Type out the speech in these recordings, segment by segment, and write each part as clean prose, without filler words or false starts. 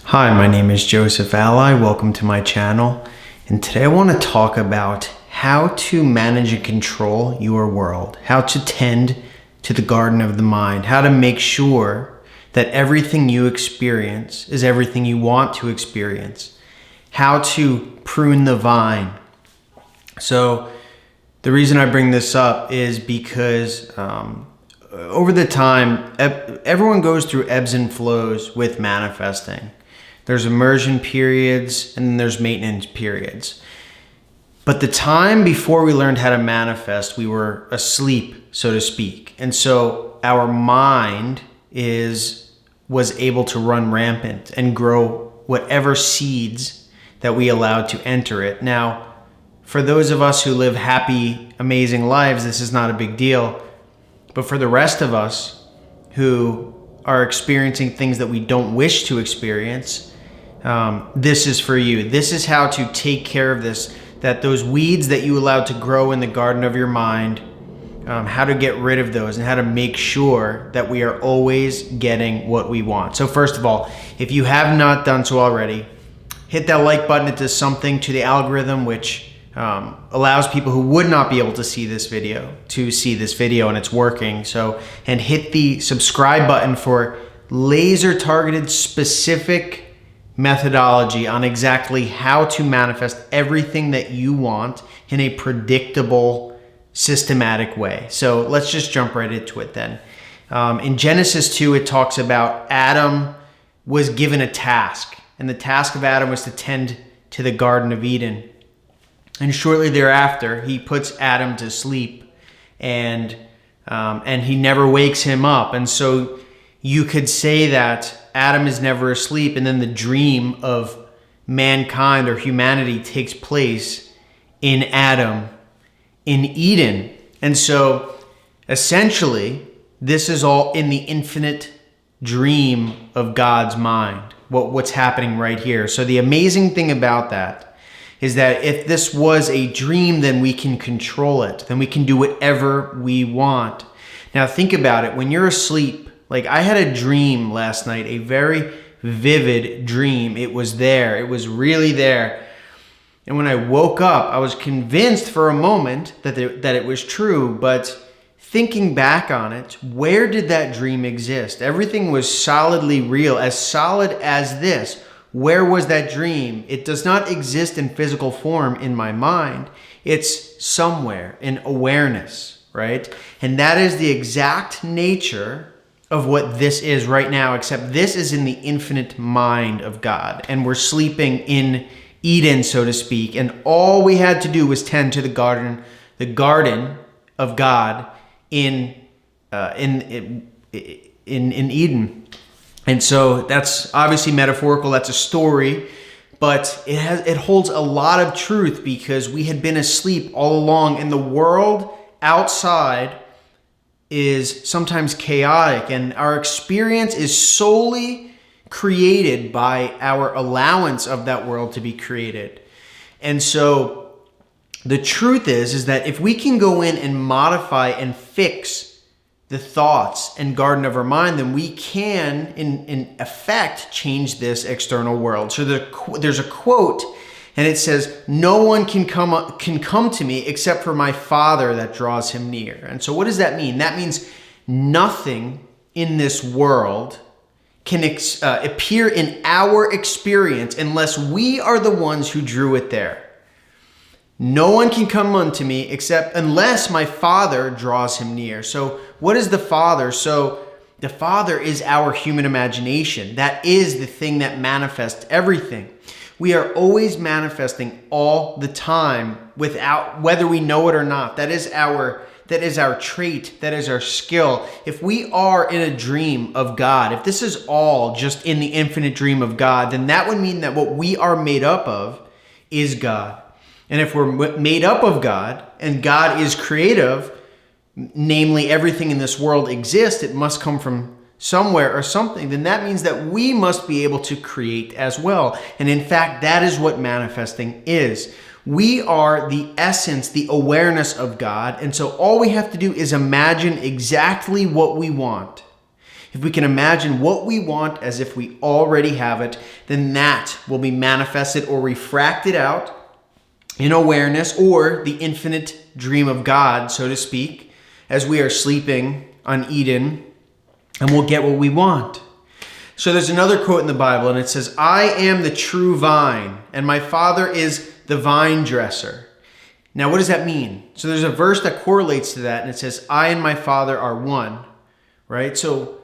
Hi, my name is Joseph Alai. Welcome to my channel. And today I want to talk about how to manage and control your world, how to tend to the garden of the mind, how to make sure that everything you experience is everything you want to experience, how to prune the vine. So the reason I bring this up is because over the time, everyone goes through ebbs and flows with manifesting. There's immersion periods and then there's maintenance periods. But the time before we learned how to manifest, we were asleep, so to speak. And so our mind was able to run rampant and grow whatever seeds that we allowed to enter it. Now, for those of us who live happy, amazing lives, this is not a big deal. But for the rest of us who are experiencing things that we don't wish to experience, this is for you. This is how to take care of this, that those weeds that you allowed to grow in the garden of your mind, how to get rid of those and how to make sure that we are always getting what we want. So first of all, if you have not done so already, hit that like button. It does something to the algorithm, which allows people who would not be able to see this video to see this video, and it's working. So, and hit the subscribe button for laser targeted specific methodology on exactly how to manifest everything that you want in a predictable, systematic way. So let's just jump right into it then. In Genesis 2, it talks about Adam was given a task, and the task of Adam was to tend to the Garden of Eden. And shortly thereafter, he puts Adam to sleep, and he never wakes him up. And so you could say that Adam is never asleep, and then the dream of mankind or humanity takes place in Adam, in Eden. And so essentially, this is all in the infinite dream of God's mind, what's happening right here. So the amazing thing about that is that if this was a dream, then we can control it. Then we can do whatever we want. Now think about it. When you're asleep, like I had a dream last night, a very vivid dream. It was there. It was really there. And when I woke up, I was convinced for a moment that it was true. But thinking back on it, where did that dream exist? Everything was solidly real, as solid as this. Where was that dream? It does not exist in physical form in my mind. It's somewhere in awareness, right? And that is the exact nature of what this is right now, except this is in the infinite mind of God. And we're sleeping in Eden, so to speak. And all we had to do was tend to the garden of God in Eden. And so that's obviously metaphorical. That's a story, but it holds a lot of truth because we had been asleep all along, and the world outside is sometimes chaotic, and our experience is solely created by our allowance of that world to be created. And so the truth is that if we can go in and modify and fix the thoughts and garden of our mind, then we can, in effect, change this external world. So there's a quote, and it says, "No one can come to me except for my Father that draws him near." And so what does that mean? That means nothing in this world can appear in our experience unless we are the ones who drew it there. No one can come unto me except unless my Father draws him near. So what is the Father? So the Father is our human imagination. That is the thing that manifests everything. We are always manifesting all the time without, whether we know it or not. That is our trait. That is our skill. If we are in a dream of God, if this is all just in the infinite dream of God, then that would mean that what we are made up of is God. And if we're made up of God and God is creative, namely everything in this world exists, it must come from somewhere or something, then that means that we must be able to create as well. And in fact, that is what manifesting is. We are the essence, the awareness of God. And so all we have to do is imagine exactly what we want. if we can imagine what we want as if we already have it, then that will be manifested or refracted out in awareness, or the infinite dream of God, so to speak, as we are sleeping on Eden, and we'll get what we want. So there's another quote in the Bible, and it says, "I am the true vine, and my Father is the vine dresser." Now, what does that mean? So there's a verse that correlates to that, and it says, "I and my Father are one," right? So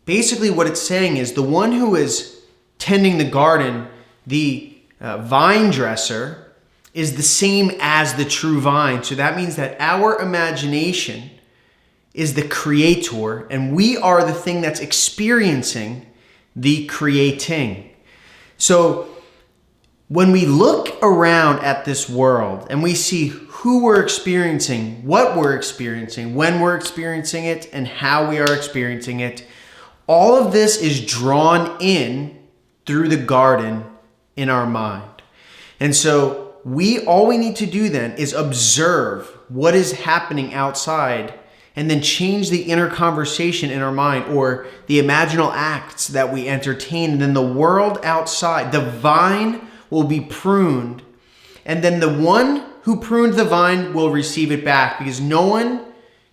basically what it's saying is the one who is tending the garden, the vine dresser, is the same as the true vine. So that means that our imagination is the creator, and we are the thing that's experiencing the creating. So when we look around at this world and we see who we're experiencing, what we're experiencing, when we're experiencing it, and how we are experiencing it, all of this is drawn in through the garden in our mind. And so all we need to do then is observe what is happening outside and then change the inner conversation in our mind, or the imaginal acts that we entertain. And then the world outside, the vine will be pruned. And then the one who pruned the vine will receive it back, because no one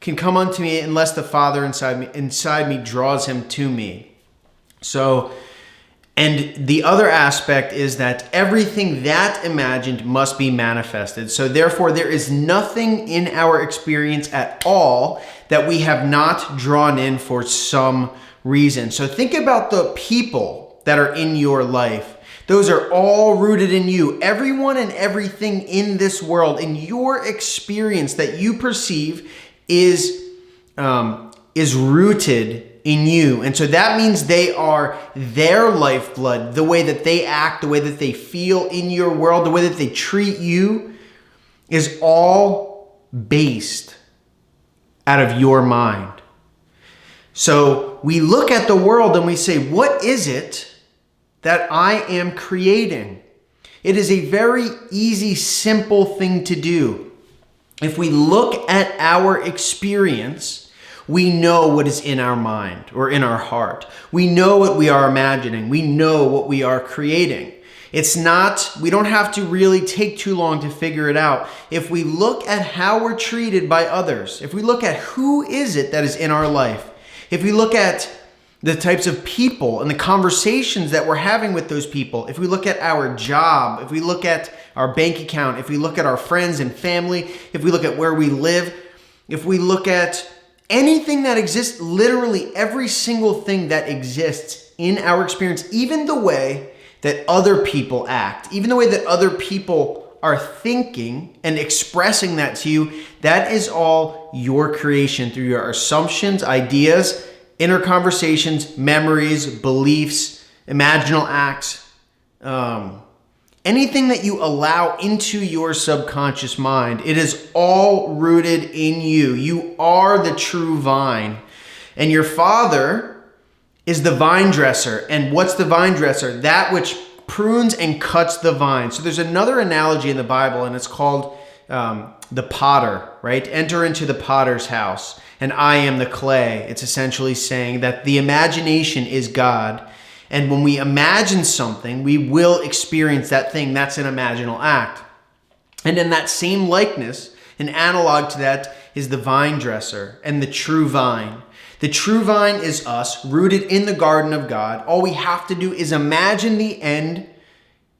can come unto me unless the Father inside me draws him to me. So, and the other aspect is that everything that imagined must be manifested. So therefore, there is nothing in our experience at all that we have not drawn in for some reason. So think about the people that are in your life. Those are all rooted in you. Everyone and everything in this world, in your experience that you perceive, is rooted in you. And so that means they are their lifeblood. The way that they act, the way that they feel in your world, the way that they treat you is all based out of your mind. So we look at the world and we say, what is it that I am creating? It is a very easy, simple thing to do. If we look at our experience, we know what is in our mind or in our heart. We know what we are imagining. We know what we are creating. We don't have to really take too long to figure it out. If we look at how we're treated by others, if we look at who is it that is in our life, if we look at the types of people and the conversations that we're having with those people, if we look at our job, if we look at our bank account, if we look at our friends and family, if we look at where we live, if we look at anything that exists, literally every single thing that exists in our experience, even the way that other people act, even the way that other people are thinking and expressing that to you, that is all your creation through your assumptions, ideas, inner conversations, memories, beliefs, imaginal acts, anything that you allow into your subconscious mind. It is all rooted in you. You are the true vine, and your Father is the vine dresser. And what's the vine dresser? That which prunes and cuts the vine. So there's another analogy in the Bible, and it's called the potter, right? Enter into the potter's house, and I am the clay. It's essentially saying that the imagination is God. And when we imagine something, we will experience that thing. That's an imaginal act. And in that same likeness, an analog to that is the vine dresser and the true vine. The true vine is us, rooted in the garden of God. All we have to do is imagine the end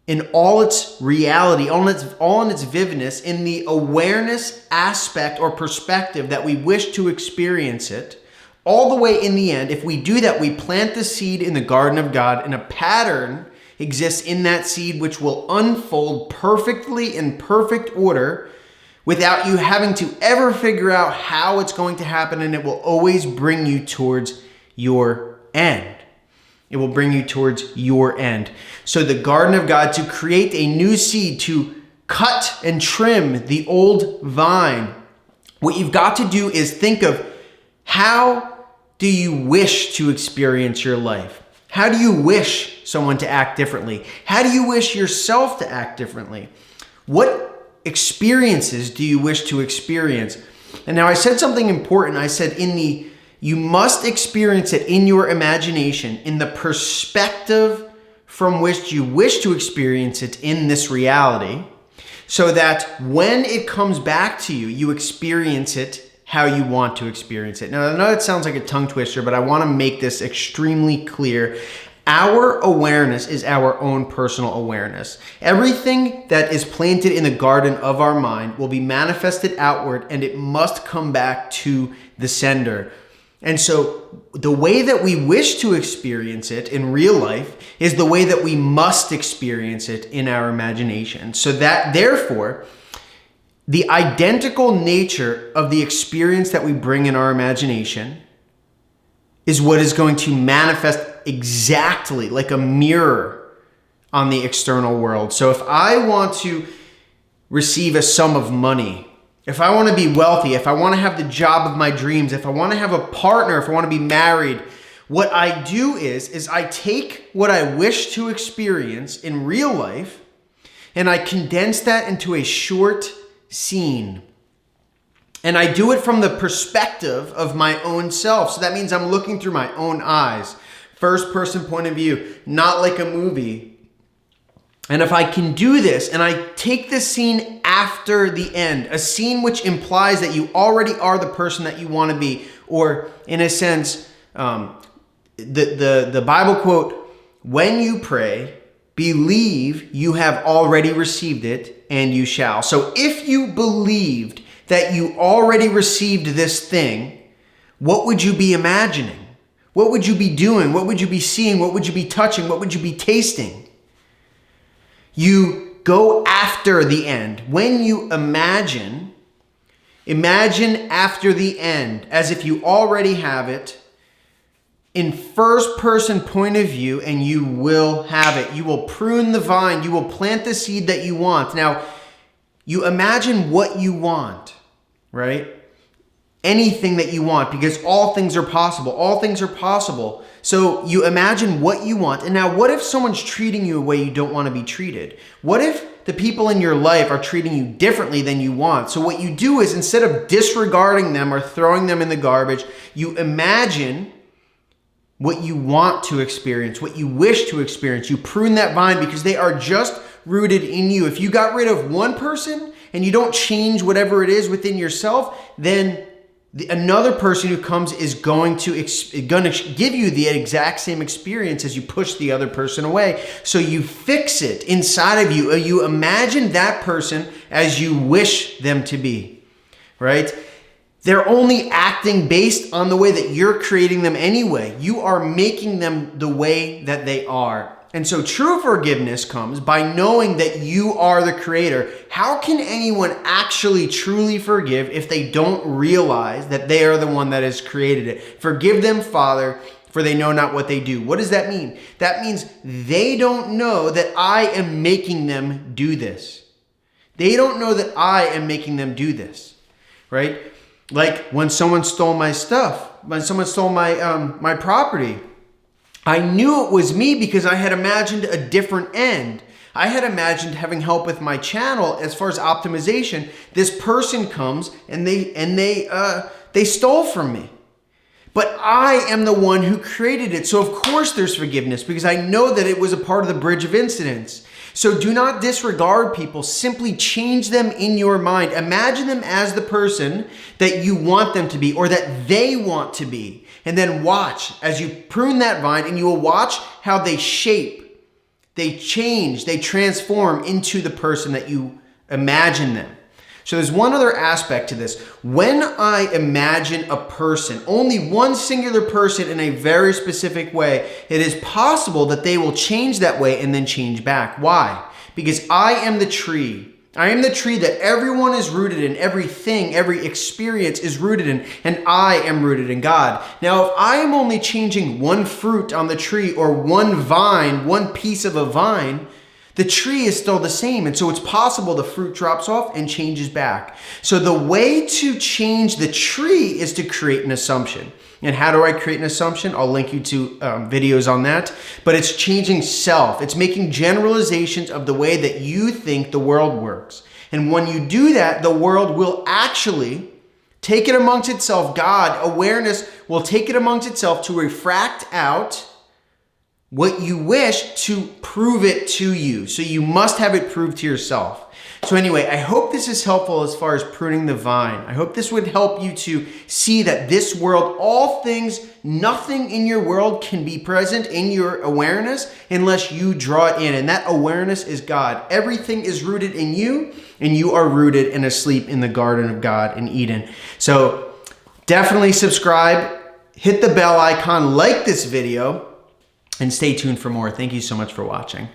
in all its reality, all in its vividness, in the awareness aspect or perspective that we wish to experience it. All the way in the end, if we do that, we plant the seed in the garden of God, and a pattern exists in that seed which will unfold perfectly in perfect order without you having to ever figure out how it's going to happen, and it will always bring you towards your end. It will bring you towards your end. So the garden of God, to create a new seed, to cut and trim the old vine, what you've got to do is think of, how do you wish to experience your life? How do you wish someone to act differently? How do you wish yourself to act differently? What experiences do you wish to experience? And now I said something important. I said in the You must experience it in your imagination, in the perspective from which you wish to experience it in this reality, so that when it comes back to you, you experience it how you want to experience it. Now, I know it sounds like a tongue twister, but I want to make this extremely clear. Our awareness is our own personal awareness. Everything that is planted in the garden of our mind will be manifested outward, and it must come back to the sender. And so the way that we wish to experience it in real life is the way that we must experience it in our imagination. So that, therefore, the identical nature of the experience that we bring in our imagination is what is going to manifest exactly like a mirror on the external world. So if I want to receive a sum of money, if I want to be wealthy, if I want to have the job of my dreams, if I want to have a partner, if I want to be married, what I do is I take what I wish to experience in real life and I condense that into a short scene. And I do it from the perspective of my own self. So that means I'm looking through my own eyes. First person point of view, not like a movie. And if I can do this and I take the scene after the end, a scene which implies that you already are the person that you want to be, or in a sense, the Bible quote, when you pray, believe you have already received it and you shall. So if you believed that you already received this thing, what would you be imagining? What would you be doing? What would you be seeing? What would you be touching? What would you be tasting? You go after the end. When you imagine after the end as if you already have it in first person point of view, and you will have it. You will prune the vine. You will plant the seed that you want. Now, you imagine what you want, right? Anything that you want, because all things are possible. All things are possible. So you imagine what you want. And now what if someone's treating you a way you don't want to be treated? What if the people in your life are treating you differently than you want? So what you do is, instead of disregarding them or throwing them in the garbage, you imagine what you want to experience, what you wish to experience. You prune that vine because they are just rooted in you. If you got rid of one person and you don't change whatever it is within yourself, then another person who comes is going to give you the exact same experience as you push the other person away. So you fix it inside of you. You imagine that person as you wish them to be, right? They're only acting based on the way that you're creating them anyway. You are making them the way that they are. And so true forgiveness comes by knowing that you are the creator. How can anyone actually truly forgive if they don't realize that they are the one that has created it? Forgive them, Father, for they know not what they do. What does that mean? That means they don't know that I am making them do this. They don't know that I am making them do this, right? Like when someone stole my stuff, when someone stole my property, I knew it was me because I had imagined a different end. I had imagined having help with my channel as far as optimization. This person comes and they stole from me. But I am the one who created it. So of course there's forgiveness because I know that it was a part of the bridge of incidents. So do not disregard people. Simply change them in your mind. Imagine them as the person that you want them to be or that they want to be. And then watch as you prune that vine, and you will watch how they shape, they change, they transform into the person that you imagine them. So there's one other aspect to this. When I imagine a person, only one singular person in a very specific way, it is possible that they will change that way and then change back. Why? Because I am the tree. I am the tree that everyone is rooted in, everything, every experience is rooted in, and I am rooted in God. Now, if I am only changing one fruit on the tree or one vine, one piece of a vine, the tree is still the same. And so it's possible the fruit drops off and changes back. So the way to change the tree is to create an assumption. And how do I create an assumption? I'll link you to videos on that. But it's changing self. It's making generalizations of the way that you think the world works. And when you do that, the world will actually take it amongst itself. God, awareness, will take it amongst itself to refract out what you wish to prove it to you. So you must have it proved to yourself. So anyway, I hope this is helpful as far as pruning the vine. I hope this would help you to see that this world, all things, nothing in your world can be present in your awareness unless you draw it in. And that awareness is God. Everything is rooted in you, and you are rooted and asleep in the garden of God in Eden. So definitely subscribe, hit the bell icon, like this video, and stay tuned for more. Thank you so much for watching.